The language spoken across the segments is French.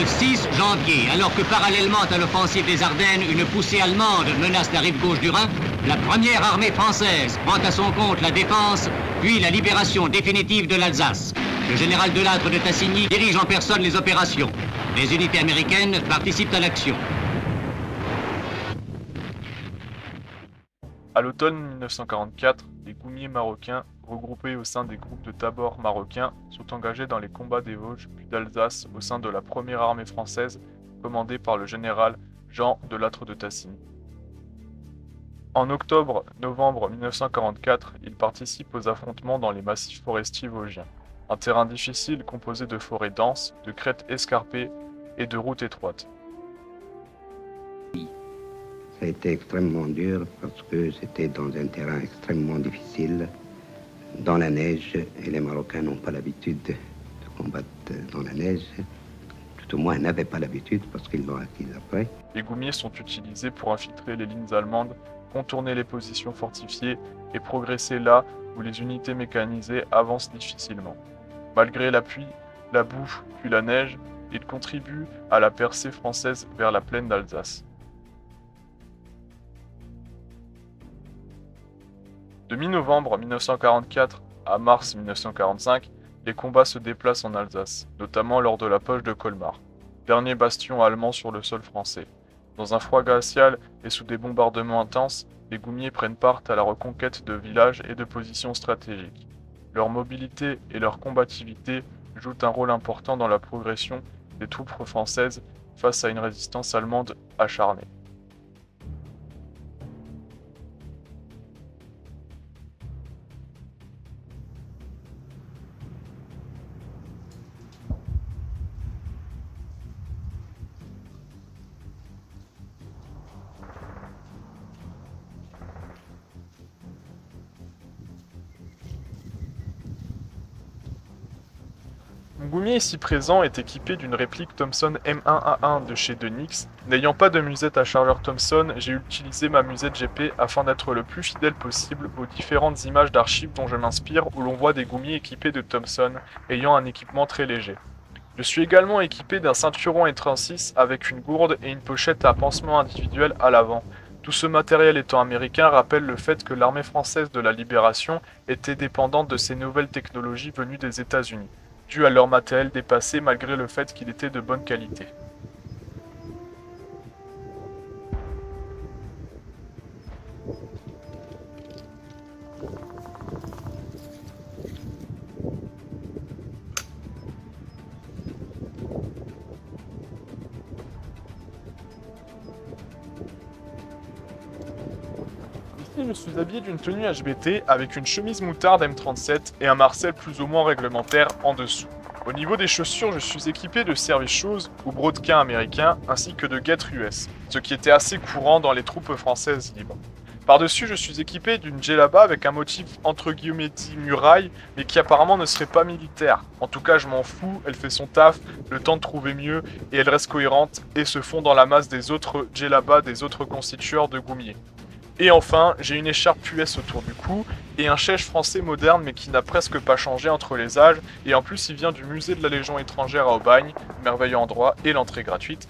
le 6 janvier, alors que parallèlement à l'offensive des Ardennes, une poussée allemande menace la rive gauche du Rhin, la première armée française prend à son compte la défense, puis la libération définitive de l'Alsace. Le général Delattre de Tassigny dirige en personne les opérations. Les unités américaines participent à l'action. À l'automne 1944, les goumiers marocains, regroupés au sein des groupes de Tabor marocains, sont engagés dans les combats des Vosges puis d'Alsace au sein de la première armée française, commandée par le général Jean Delattre de Tassigny. En octobre-novembre 1944, ils participent aux affrontements dans les massifs forestiers vosgiens, un terrain difficile composé de forêts denses, de crêtes escarpées et de routes étroites. Ça a été extrêmement dur parce que c'était dans un terrain extrêmement difficile, dans la neige, et les Marocains n'ont pas l'habitude de combattre dans la neige. Tout au moins, n'avaient pas l'habitude parce qu'ils l'ont acquise après. Les goumiers sont utilisés pour infiltrer les lignes allemandes, contourner les positions fortifiées et progresser là où les unités mécanisées avancent difficilement. Malgré la pluie, la boue puis la neige, ils contribuent à la percée française vers la plaine d'Alsace. De mi-novembre 1944 à mars 1945, les combats se déplacent en Alsace, notamment lors de la poche de Colmar, dernier bastion allemand sur le sol français. Dans un froid glacial et sous des bombardements intenses, les goumiers prennent part à la reconquête de villages et de positions stratégiques. Leur mobilité et leur combativité jouent un rôle important dans la progression des troupes françaises face à une résistance allemande acharnée. Mon goumier ici présent est équipé d'une réplique Thompson M1A1 de chez Denix. N'ayant pas de musette à chargeur Thompson, j'ai utilisé ma musette GP afin d'être le plus fidèle possible aux différentes images d'archives dont je m'inspire où l'on voit des goumiers équipés de Thompson, ayant un équipement très léger. Je suis également équipé d'un ceinturon E36 avec une gourde et une pochette à pansement individuel à l'avant. Tout ce matériel étant américain rappelle le fait que l'armée française de la Libération était dépendante de ces nouvelles technologies venues des États-Unis, dû à leur matériel dépassé malgré le fait qu'il était de bonne qualité. Ici, je suis habillé d'une tenue HBT avec une chemise moutarde M37 et un marcel plus ou moins réglementaire en dessous. Au niveau des chaussures, je suis équipé de service shoes ou brodequins américains ainsi que de guêtres US, ce qui était assez courant dans les troupes françaises libres. Par-dessus, je suis équipé d'une djellaba avec un motif entre guillemets dit muraille, mais qui apparemment ne serait pas militaire. En tout cas, je m'en fous, elle fait son taf, le temps de trouver mieux, et elle reste cohérente et se fond dans la masse des autres djellabas des autres constitueurs de goumiers. Et enfin, j'ai une écharpe US autour du cou et un chèche français moderne mais qui n'a presque pas changé entre les âges, et en plus il vient du musée de la Légion étrangère à Aubagne, merveilleux endroit et l'entrée gratuite.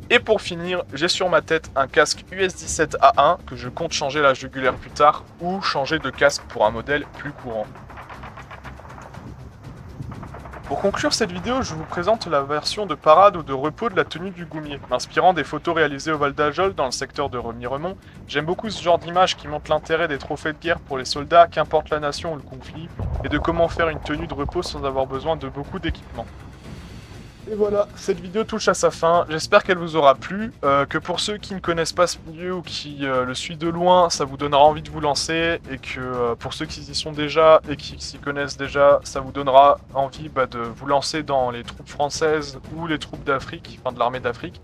Et pour finir, j'ai sur ma tête un casque US-17A1 que je compte changer la jugulaire plus tard ou changer de casque pour un modèle plus courant. Pour conclure cette vidéo, je vous présente la version de parade ou de repos de la tenue du goumier. M'inspirant des photos réalisées au Val d'Ajol dans le secteur de Remiremont, j'aime beaucoup ce genre d'image qui montre l'intérêt des trophées de guerre pour les soldats, qu'importe la nation ou le conflit, et de comment faire une tenue de repos sans avoir besoin de beaucoup d'équipement. Et voilà, cette vidéo touche à sa fin, j'espère qu'elle vous aura plu, que pour ceux qui ne connaissent pas ce milieu ou qui le suivent de loin, ça vous donnera envie de vous lancer, et que pour ceux qui y sont déjà et qui s'y connaissent déjà, ça vous donnera envie de vous lancer dans les troupes françaises ou les troupes d'Afrique, enfin de l'armée d'Afrique.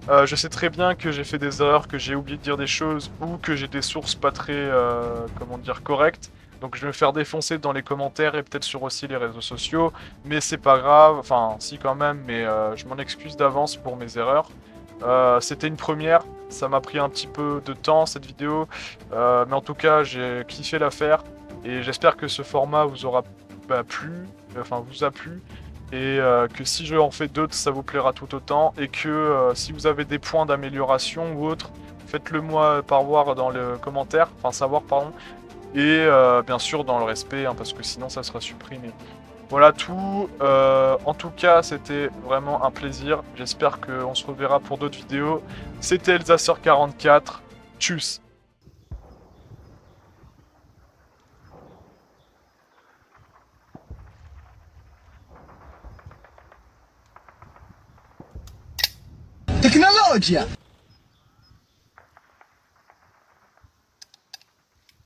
Je sais très bien que j'ai fait des erreurs, que j'ai oublié de dire des choses, ou que j'ai des sources pas très, correctes. Donc je vais me faire défoncer dans les commentaires et peut-être sur aussi les réseaux sociaux, mais c'est pas grave, enfin si quand même, mais je m'en excuse d'avance pour mes erreurs. C'était une première, ça m'a pris un petit peu de temps cette vidéo, mais en tout cas j'ai kiffé la faire et j'espère que ce format vous aura plu, vous a plu. et que si je en fais d'autres, ça vous plaira tout autant, et que si vous avez des points d'amélioration ou autres, faites-le moi savoir dans le commentaire, et bien sûr dans le respect, hein, parce que sinon ça sera supprimé. Voilà tout. En tout cas, c'était vraiment un plaisir. J'espère qu'on se reverra pour d'autres vidéos. C'était Elsasseur44. Tchuss. Tecnologia!